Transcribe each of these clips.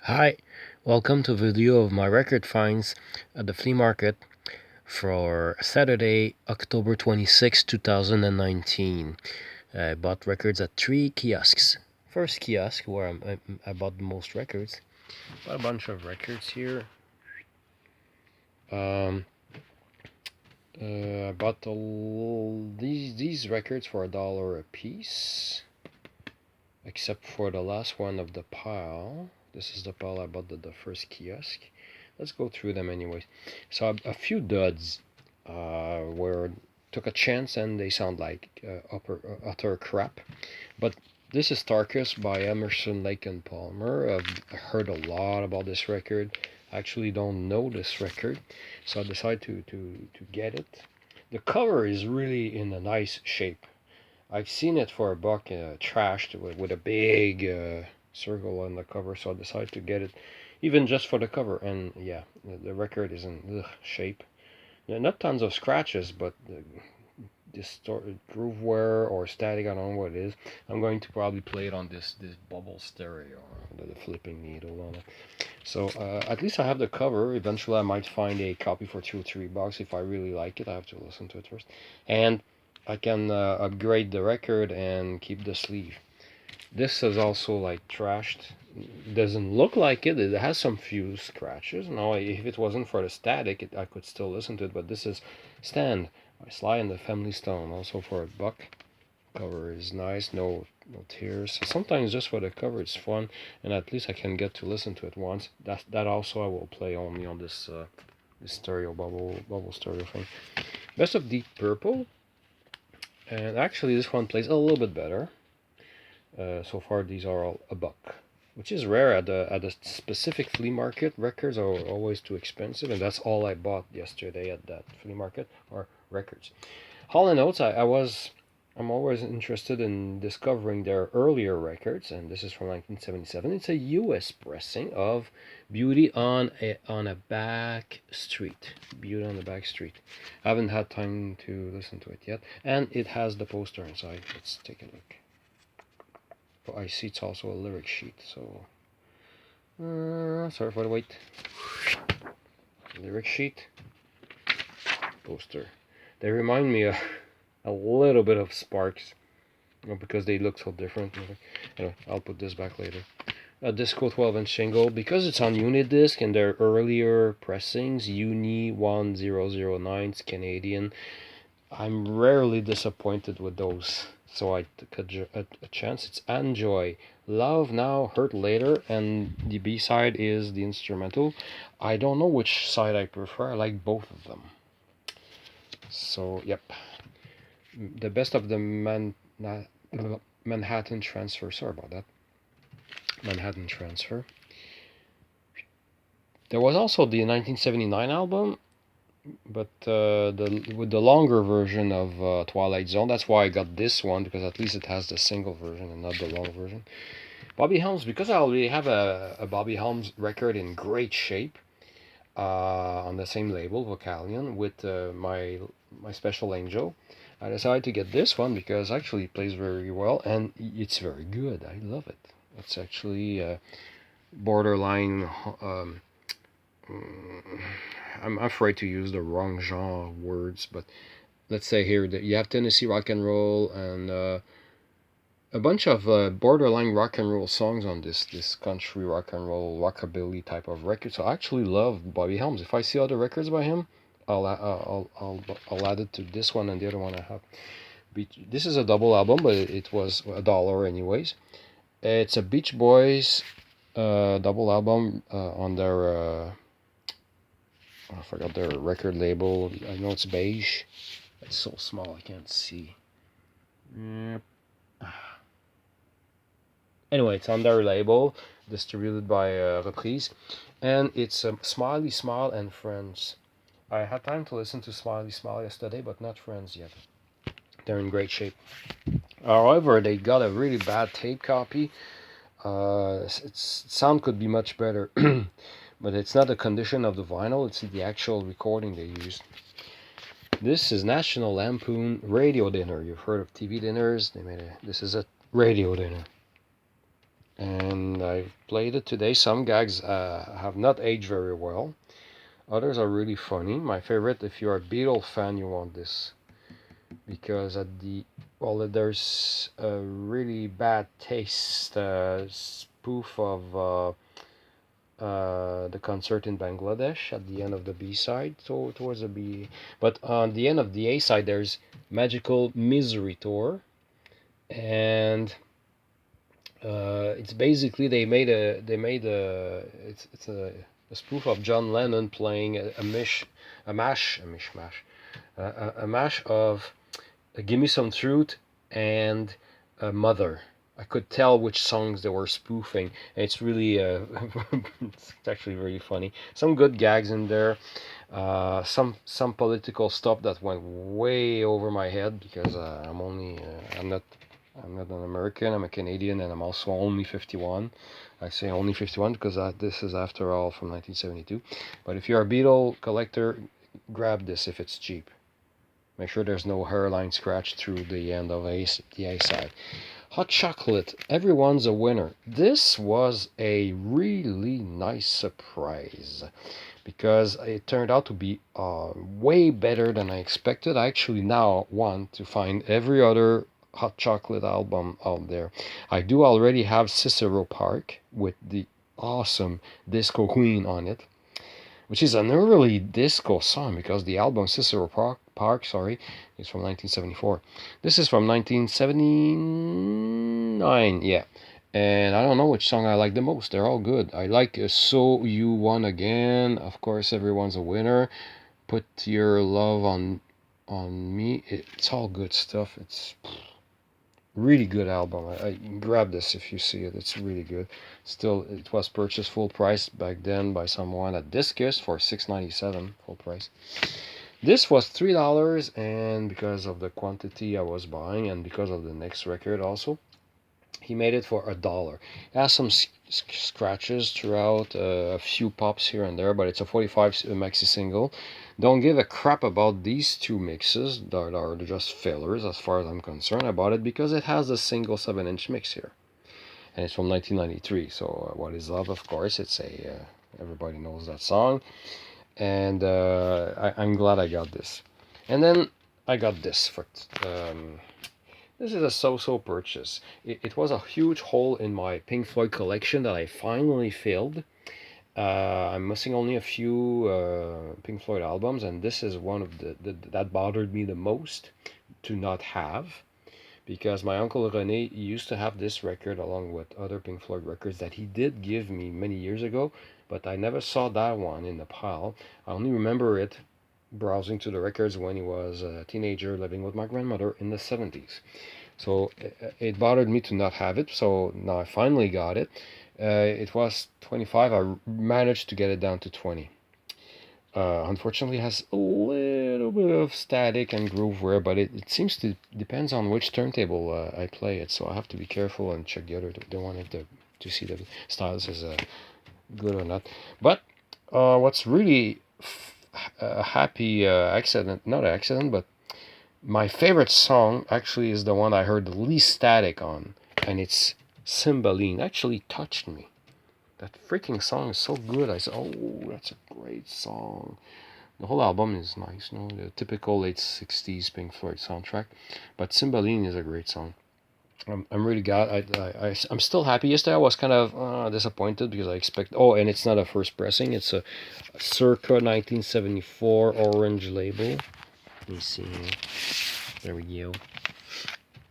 Hi, welcome to a video of my record finds at the flea market for Saturday, October 26, 2019. I bought records at 3 kiosks. First kiosk where I bought the most records. Bought a bunch of records here. I bought these records for $1 a piece, except for the last one of the pile. This is the pile I bought at the first kiosk. Let's go through them anyways. So a few duds where took a chance and they sound like utter crap. But this is Tarkus by Emerson, Lake and Palmer. I've heard a lot about this record. I actually don't know this record, so I decided to get it. The cover is really in a nice shape. I've seen it for $1 trashed with a big circle on the cover, so I decided to get it even just for the cover. And yeah, the record is in shape. Not tons of scratches, but distorted groove wear or static, I don't know what it is. I'm going to probably play it on this bubble stereo, the flipping needle on it. So at least I have the cover. Eventually I might find a copy for $2 or $3 if I really like it. I have to listen to it first. And I can upgrade the record and keep the sleeve. This is also like trashed. Doesn't look like it. It has some few scratches. No, if it wasn't for the static, I could still listen to it. But this is Stand by Sly and the Family Stone, also for $1. Cover is nice. No tears. So sometimes just for the cover it's fun, and at least I can get to listen to it once. That also I will play only on this this stereo bubble stereo thing. Best of Deep Purple. And actually, this one plays a little bit better. So far, these are all $1, which is rare at a specific flea market. Records are always too expensive, and that's all I bought yesterday at that flea market, or records. Hall & Oates, I'm always interested in discovering their earlier records, and this is from 1977. It's a U.S. pressing of Beauty on a Back Street. Beauty on the Back Street. I haven't had time to listen to it yet, and it has the poster inside. Let's take a look. Oh, I see it's also a lyric sheet, so sorry for the wait. Lyric sheet, poster. They remind me a little bit of Sparks, because they look so different. Anyway, I'll put this back later. A Disco 12-inch single, because it's on Unidisc and their earlier pressings, Uni 1009's Canadian. I'm rarely disappointed with those, so I took a chance. It's Enjoy, Love Now, Hurt Later, and the B-side is the instrumental. I don't know which side I prefer. I like both of them. So, yep. The Best of the Manhattan Transfer. Sorry about that. Manhattan Transfer. There was also the 1979 album, but with the longer version of Twilight Zone. That's why I got this one, because at least it has the single version and not the long version. Bobby Helms, because I already have a Bobby Helms record in great shape on the same label, Vocalion, with my Special Angel. I decided to get this one because actually it plays very well and it's very good. I love it. It's actually borderline. I'm afraid to use the wrong genre words, but let's say here that you have Tennessee rock and roll and a bunch of borderline rock and roll songs on this country rock and roll rockabilly type of record. So I actually love Bobby Helms. If I see other records by him, I'll add it to this one and the other one I have. This is a double album, but it was $1 anyways. It's a Beach Boys double album on their I forgot their record label. I know it's beige. It's so small I can't see. Yep. Anyway, it's on their label, distributed by Reprise, and it's Smiley Smile and Friends. I had time to listen to Smiley Smile yesterday, but not Friends yet. They're in great shape. However, they got a really bad tape copy. Its sound could be much better, but it's not the condition of the vinyl, it's the actual recording they used. This is National Lampoon Radio Dinner. You've heard of TV dinners. This is a radio dinner. And I've played it today. Some gags have not aged very well. Others are really funny. My favorite, if you're a Beatles fan, you want this. Because there's a really bad taste spoof of the concert in Bangladesh at the end of the B side, so towards the B. But on the end of the A side, there's Magical Misery Tour, and it's basically it's a spoof of John Lennon playing a mash of Give Me Some Truth and Mother. I could tell which songs they were spoofing. And it's really, it's actually really funny. Some good gags in there. Some political stuff that went way over my head because I'm not an American. I'm a Canadian, and I'm also only 51. I say only 51 because this is after all from 1972. But if you're a Beatle collector, grab this if it's cheap. Make sure there's no hairline scratch through the end of the A side. Hot chocolate, everyone's a winner. This was a really nice surprise because it turned out to be way better than I expected. I actually now want to find every other hot chocolate album out there. I do already have Cicero Park with the awesome Disco Queen on it, which is an early disco song because the album Cicero Park is from 1974. This is from 1979, yeah. And I don't know which song I like the most. They're all good. I like So You Won Again. Of course, Everyone's a Winner. Put Your Love on Me. It's all good stuff. It's really good album. I grab this if you see it. It's really good. Still, it was purchased full price back then by someone at Discus for $6.97 full price. This was $3, and because of the quantity I was buying and because of the next record also, he made it for $1. It has some scratches throughout, a few pops here and there, but it's a 45 maxi single. Don't give a crap about these two mixes that are just fillers as far as I'm concerned. I bought it because it has a single 7-inch mix here, and it's from 1993. So What Is Love, of course, it's everybody knows that song, and I'm glad I got this. And then I got this for this is a so-so purchase. It was a huge hole in my Pink Floyd collection that I finally filled. I'm missing only a few Pink Floyd albums, and this is one of that bothered me the most to not have, because my uncle René used to have this record along with other Pink Floyd records that he did give me many years ago, but I never saw that one in the pile. I only remember it browsing to the records when he was a teenager living with my grandmother in the 70s. So it bothered me to not have it, so now I finally got it. It was 25. I managed to get it down to 20. Unfortunately, it has a little bit of static and groove wear, but it seems to depends on which turntable I play it, so I have to be careful and check the one to see the stylus is good or not. But what's really a happy accident, not an accident, but my favorite song actually is the one I heard the least static on, and it's Cymbeline. Actually touched me. That freaking song is so good. I said, oh, that's a great song. The whole album is nice, the typical late 60s Pink Floyd soundtrack, but Cymbeline is a great song. I'm really glad. I'm still happy. Yesterday I was kind of disappointed because I expect. Oh, and it's not a first pressing. It's a circa 1974 orange label. Let me see. There we go.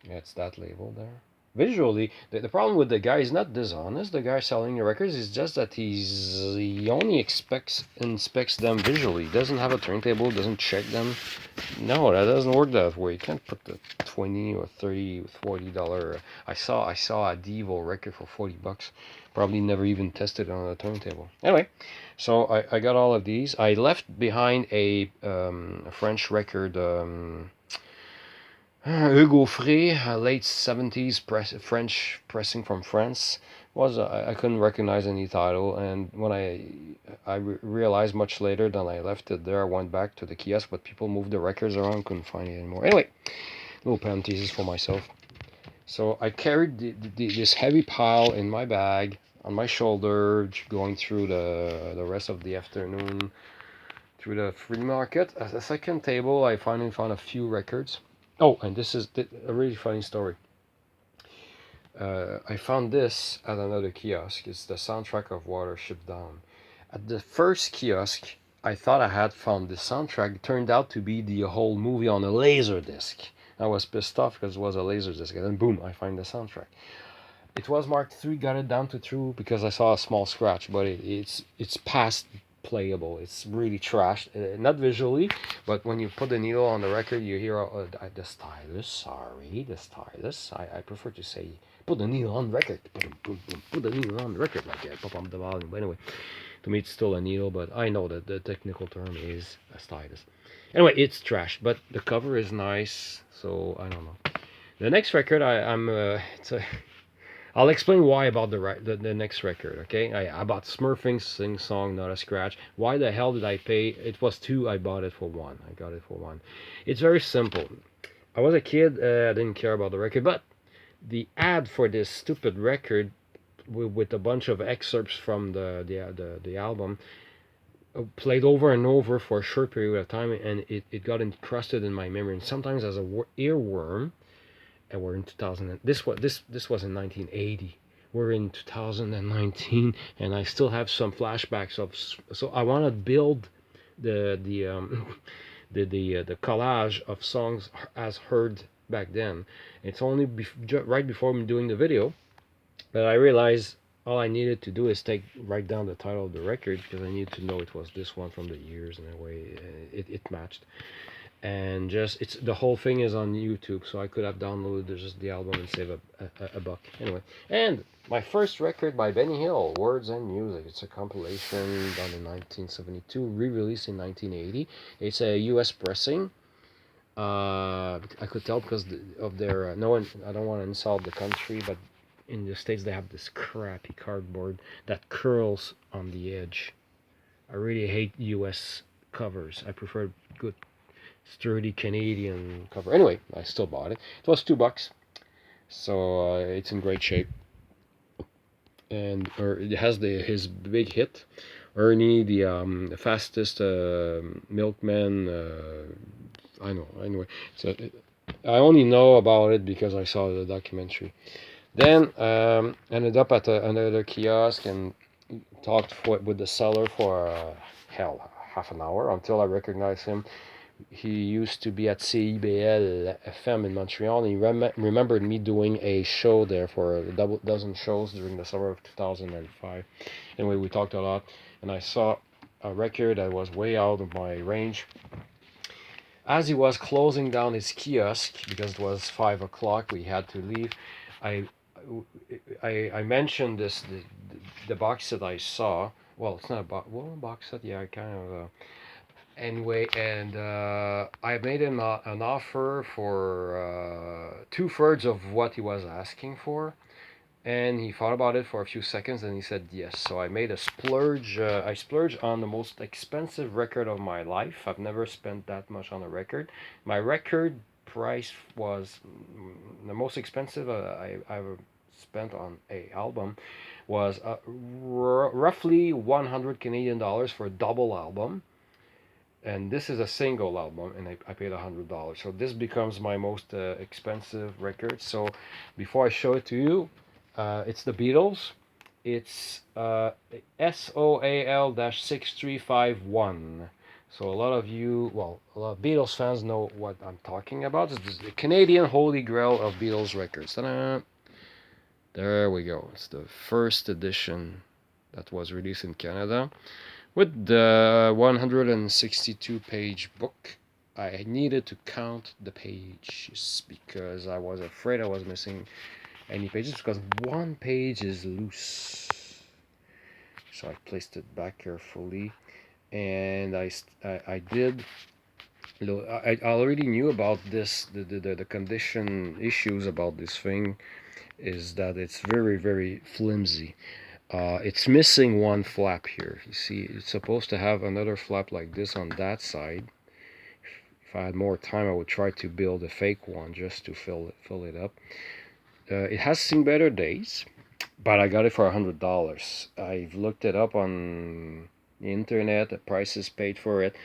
Yeah, it's that label there. Visually, the problem with the guy is not dishonest. The guy selling the records is just that he only inspects them visually. He doesn't have a turntable. Doesn't check them. No, that doesn't work that way. You can't put the $20 or $30, $40. I saw a Devo record for $40. Probably never even tested on a turntable. Anyway, so I got all of these. I left behind a French record. Hugo Frey, late 70s French pressing from France. I couldn't recognize any title, and when I realized much later than I left it there, I went back to the kiosk, but people moved the records around, couldn't find it anymore. Anyway, little parentheses for myself. So I carried this heavy pile in my bag on my shoulder, going through the rest of the afternoon through the flea market. At the second table, I finally found a few records. Oh, and this is a really funny story. I found this at another kiosk. It's the soundtrack of Watership Down. At the first kiosk, I thought I had found the soundtrack. It turned out to be the whole movie on a laser disc. I was pissed off because it was a laser disc, and then boom, I find the soundtrack. It was marked 3, got it down to 2 because I saw a small scratch, but it's past playable. It's really trashed, not visually, but when you put the needle on the record, you hear the stylus. Sorry, the stylus. I prefer to say put the needle on the record. Put the needle on the record like that. Pop up the volume. But anyway, to me it's still a needle, but I know that the technical term is a stylus. Anyway, it's trash, but the cover is nice, so I don't know. The next record, I'll explain why about the next record, okay? I bought Smurfing Sing Song, Not a Scratch. Why the hell did I pay? It was 2, I bought it for 1. I got it for 1. It's very simple. I was a kid, I didn't care about the record, but the ad for this stupid record with a bunch of excerpts from the album played over and over for a short period of time, and it got encrusted in my memory. And sometimes as a earworm, and we're in 2000. This was in 1980. We're in 2019, and I still have some flashbacks of. So I want to build the the collage of songs as heard back then. It's only right before I'm doing the video that I realized all I needed to do is write down the title of the record because I needed to know it was this one from the years, and that way it matched. And just it's the whole thing is on YouTube, so I could have downloaded just the album and save a buck. Anyway, and my first record by Benny Hill, Words and Music. It's a compilation done in 1972, re-released in 1980. It's a U.S. pressing. I could tell because of their no one. I don't want to insult the country, but in the States they have this crappy cardboard that curls on the edge. I really hate U.S. covers. I prefer good sturdy Canadian cover. Anyway, I still bought it. It was $2, so it's in great shape. And it has his big hit, Ernie, the fastest milkman. I know. Anyway, so I only know about it because I saw the documentary. Then ended up at another kiosk and talked with the seller for half an hour until I recognized him. He used to be at CIBL FM in Montreal, and he remembered me doing a show there for a dozen shows during the summer of 2005. Anyway, we talked a lot, and I saw a record that was way out of my range. As he was closing down his kiosk, because it was 5 o'clock, we had to leave, I mentioned the box set I saw. Well, it's not a box set, yeah, kind of... Anyway, and I made him an offer for 2/3 of what he was asking for, and he thought about it for a few seconds, and he said yes. So I made a splurge. I splurged on the most expensive record of my life. I've never spent that much on a record. My record price was the most expensive I ever spent on a album was roughly 100 Canadian dollars for a double album. And this is a single album, and I paid $100. So this becomes my most expensive record. So before I show it to you, it's the Beatles. It's SOAL-6351. So a lot of Beatles fans know what I'm talking about. It's the Canadian Holy Grail of Beatles records. Ta-da! There we go. It's the first edition that was released in Canada. With the 162-page book, I needed to count the pages because I was afraid I was missing any pages because one page is loose. So I placed it back carefully, and I did. I already knew about this. The condition issues about this thing is that it's very, very flimsy. It's missing one flap here. You see, it's supposed to have another flap like this on that side. If I had more time, I would try to build a fake one just to fill it up. It has seen better days. but I got it for $100. I've looked it up on the internet. The prices paid for it.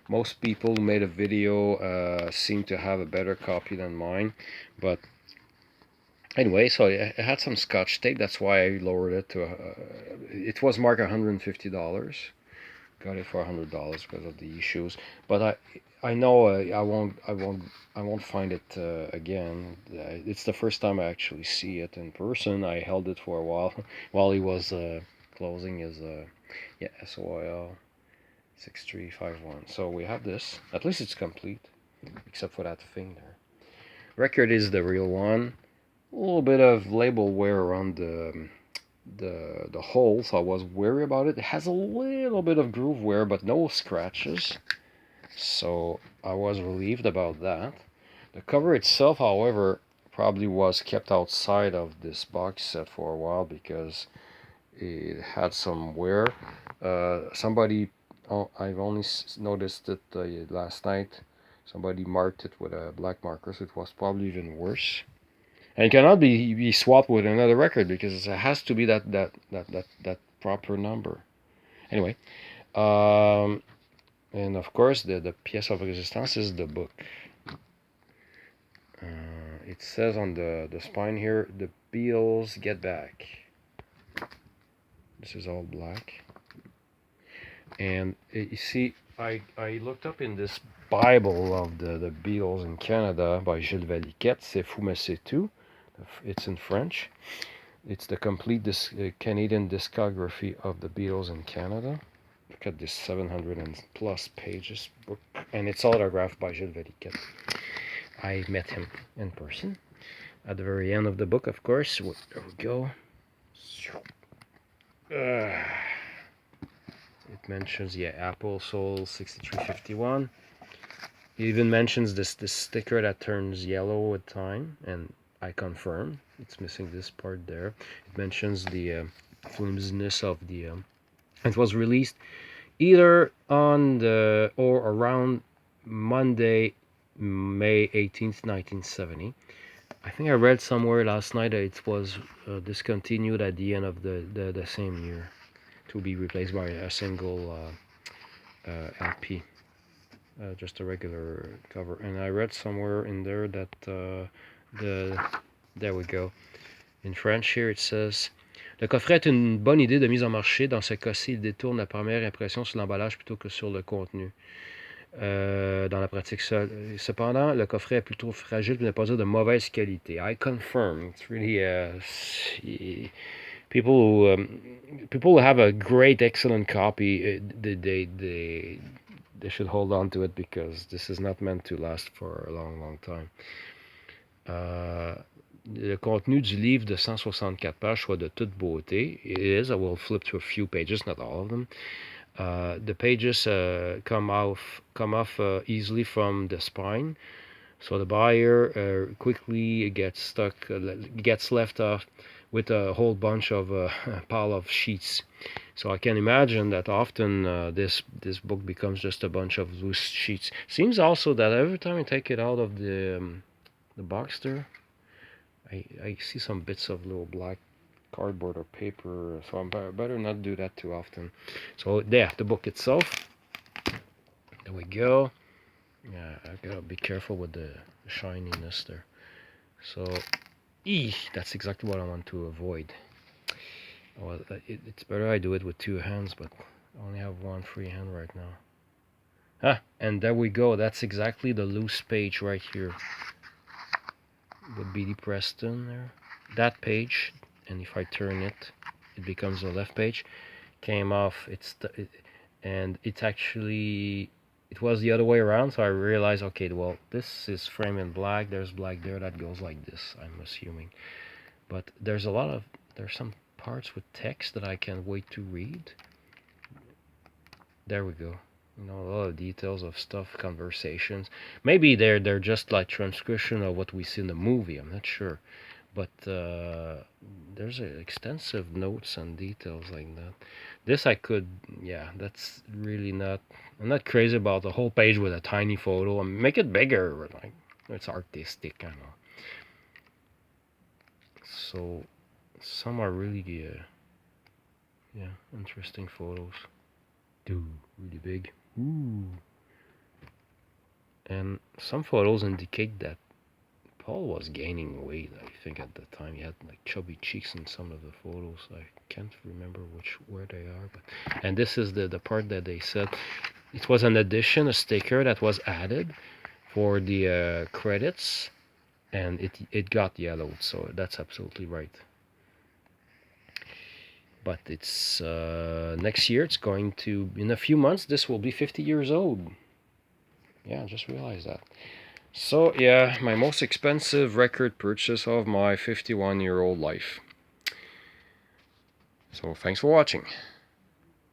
Most people who made a video seem to have a better copy than mine, but anyway, so it had some scotch tape. That's why I lowered it to. It was marked $150. Got it for $100 because of the issues. But I know I won't find it again. It's the first time I actually see it in person. I held it for a while while he was closing his yeah, SOAL 6351. So we have this. At least it's complete, except for that thing there. Record is the real one. A little bit of label wear around the hole, so I was worried about it. It has a little bit of groove wear, but no scratches, so I was relieved about that. The cover itself, however, probably was kept outside of this box set for a while because it had some wear. Somebody, I've only noticed it last night. Somebody marked it with a black marker, so it was probably even worse. And it cannot be swapped with another record because it has to be that proper number. Anyway, and of course the pièce of résistance is the book. It says on the spine here, the Beatles Get Back. This is all black. And you see, I looked up in this Bible of the Beatles in Canada by Gilles Valiquette, C'est fou mais c'est tout. It's in French. It's the complete Canadian discography of the Beatles in Canada. Look at this 700 and plus pages book, and it's autographed by Gilles Valiquette. I met him in person. At the very end of the book, of course. There we go. It mentions, yeah, Apple Soul 6351. It even mentions this sticker that turns yellow with time, and I confirm it's missing this part there. It mentions the flimsiness of the. It was released either on the or around Monday, May 18th, 1970. I think I read somewhere last night that it was discontinued at the end of the same year to be replaced by a single LP. Just a regular cover, and I read somewhere in there that there we go. In French here it says, le coffret est une bonne idée de mise en marché. Dans ce cas-ci, il détourne la première impression sur l'emballage plutôt que sur le contenu. Dans la pratique seule. Cependant, le coffret est plutôt fragile pour ne pas dire de mauvaise qualité. I confirm. It's really people who have a great, excellent copy. They should hold on to it because this is not meant to last for a long, long time. Le contenu du livre de 164 pages soit de toute beauté. It is. I will flip to a few pages, not all of them. The pages come off easily from the spine, so the buyer quickly gets left off with a whole bunch of pile of sheets. So I can imagine that often this book becomes just a bunch of loose sheets. Seems also that every time I take it out of the box there, I see some bits of little black cardboard or paper, so I better not do that too often. So yeah, the book itself. There we go. Yeah, I gotta be careful with the shininess there. So, that's exactly what I want to avoid. Well, it's better I do it with two hands, but I only have one free hand right now. And there we go. That's exactly the loose page right here. With B.D. Preston there. That page, and if I turn it, it becomes the left page. Came off. And it's actually, it was the other way around, so I realized, okay, well, this is framed in black. There's black there. That goes like this, I'm assuming. But there's some parts with text that I can't wait to read. There we go. You know, a lot of details of stuff, conversations. Maybe they're just like transcription of what we see in the movie. I'm not sure, but there's extensive notes and details like that. This I could, yeah, that's really not. I'm not crazy about the whole page with a tiny photo. Make it bigger. Like it's artistic, I know. So some are really yeah, interesting photos. Dude, really big. Ooh. And some photos indicate that Paul was gaining weight. I think at the time he had like chubby cheeks in some of the photos. I can't remember where they are, but and this is the part that they said it was an addition, a sticker that was added for the credits, and it got yellowed. So that's absolutely right. But it's next year. It's going to, in a few months, this will be 50 years old. Yeah, just realized that. So yeah, my most expensive record purchase of my 51-year-old life. So thanks for watching.